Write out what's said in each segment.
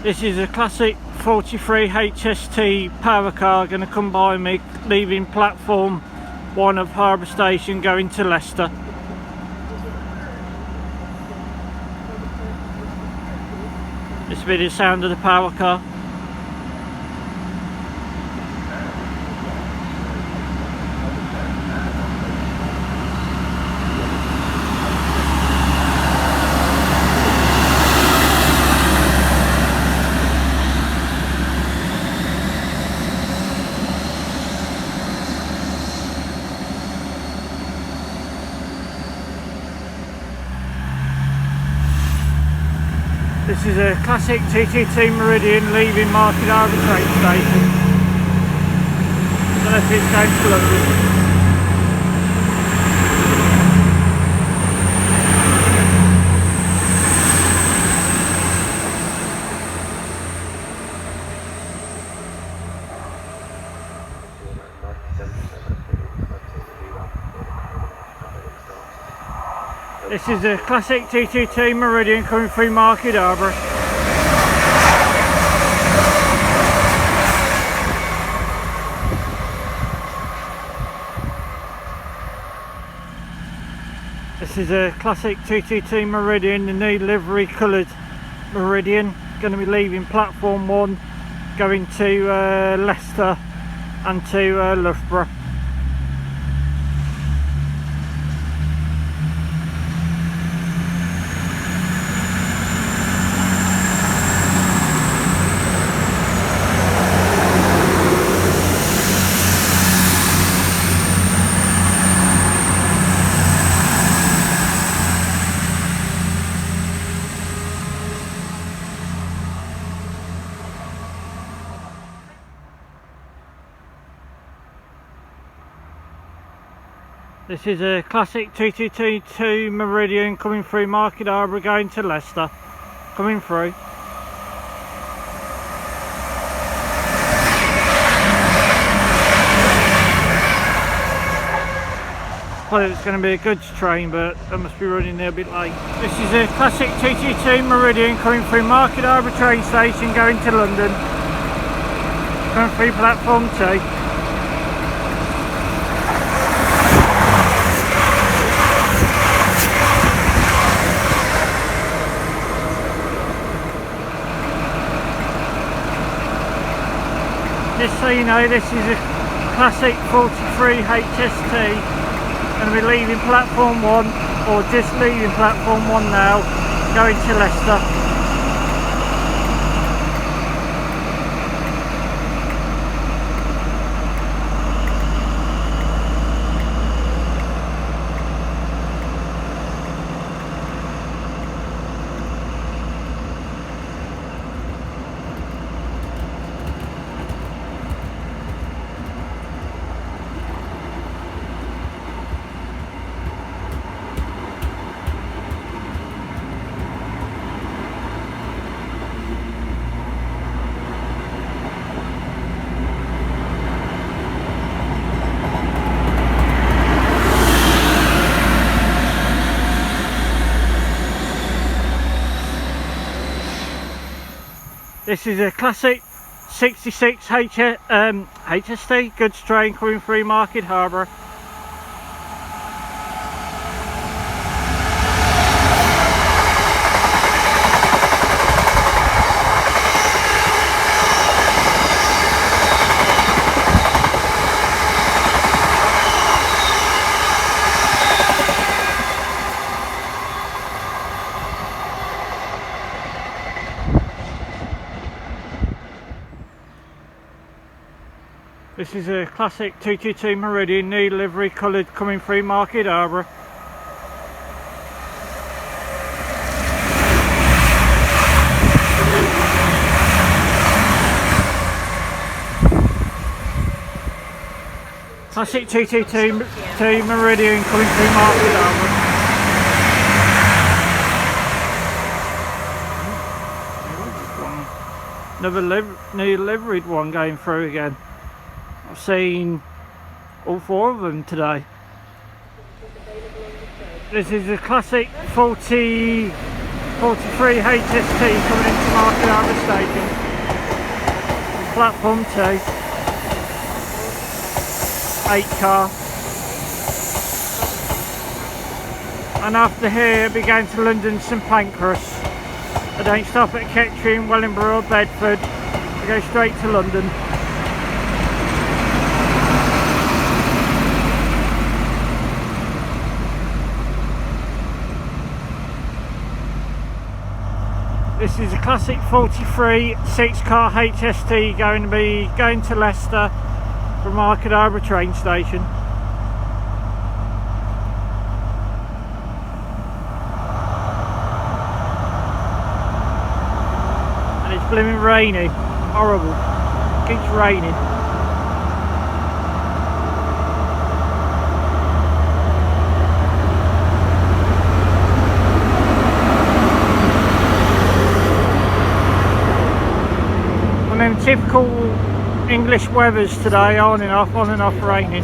This is a classic 43 HST power car going to come by me, leaving platform 1 of Harborough Station going to Leicester. This will be the sound of the power car. This is a classic TTT Meridian leaving Market Harborough train station. I don't know if it's going to London. This is a classic TTT Meridian coming through Market Harborough. This is a classic TTT Meridian, the new livery coloured Meridian, going to be leaving platform 1 going to Leicester and to Loughborough. This is a classic TTT2 Meridian coming through Market Harborough going to Leicester. Coming through. Thought it was going to be a goods train, but I must be running there a bit late. This is a classic TTT Meridian coming through Market Harborough train station going to London. Coming through platform 2. Just so you know, this is a classic 43 HST, going to be leaving platform 1, or just leaving platform 1 now, going to Leicester. This is a classic 66 HST goods train coming through Market Harborough. This is a classic 222 Meridian, new livery coloured, coming through Market Harborough. Classic 222 Meridian coming through Market Harborough. Another new liveried one going through again. I've seen all 4 of them today. This is a classic 43 43 HST coming into Market Harborough Station. Platform 2. 8 car. And after here it began to London St Pancras. I don't stop at Kettering, Wellingborough or Bedford. I go straight to London. This is a classic 43 6-car HST going to Leicester from Market Harborough train station. And it's blooming rainy, horrible, it keeps raining. And then typical English weathers today, on and off raining.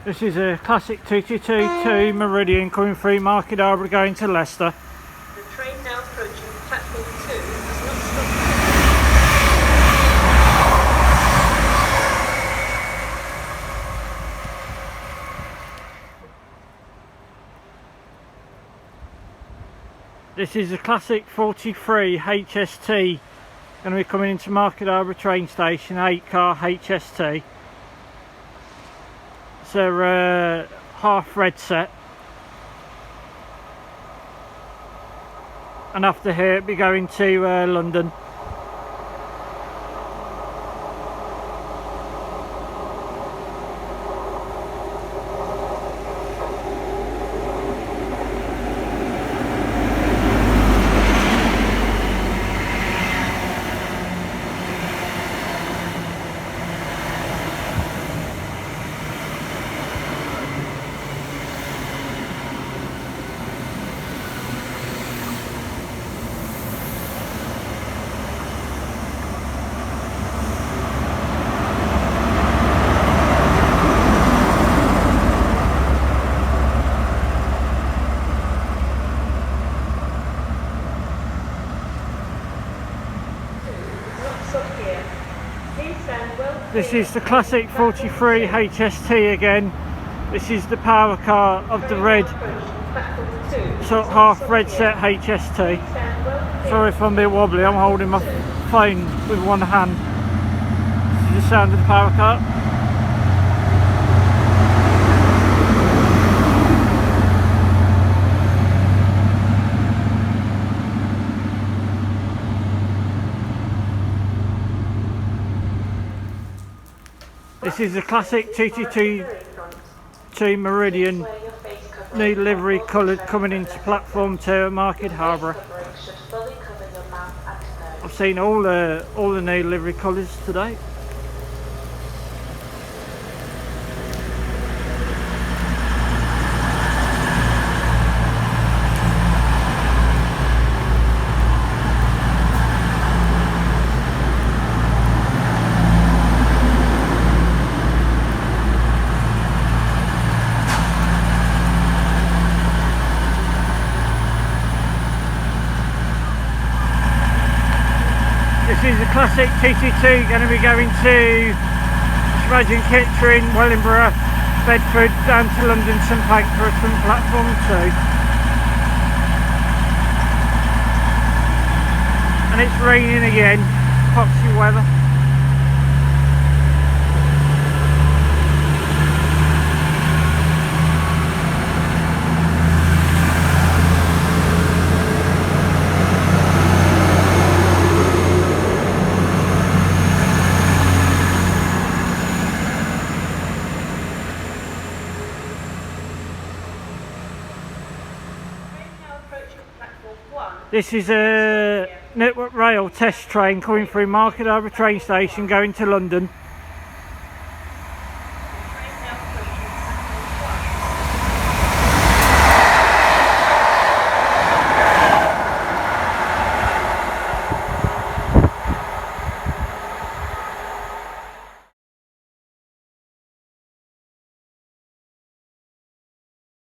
This is a classic 222 Meridian coming through Market Harborough going to Leicester. The train now approaching platform 2 does not stop. This is a classic 43 HST going to be coming into Market Harborough train station, 8-car HST. It's a half red set. And after here it'll be going to London. This is the classic 43 HST again. This is the power car of the red, so half red set HST. Sorry if I'm a bit wobbly, I'm holding my phone with one hand. This is the sound of the power car. This is a classic 222 Meridian, new livery coloured, coming into platform 2 at Market Harborough. I've seen all the new livery colours today. This is a classic 222 going to be going to Ashby, Kettering, Wellingborough, Bedford, down to London St Pancras from platform 2. And it's raining again, poxy weather. This is a Network Rail test train coming through Market Harborough train station going to London.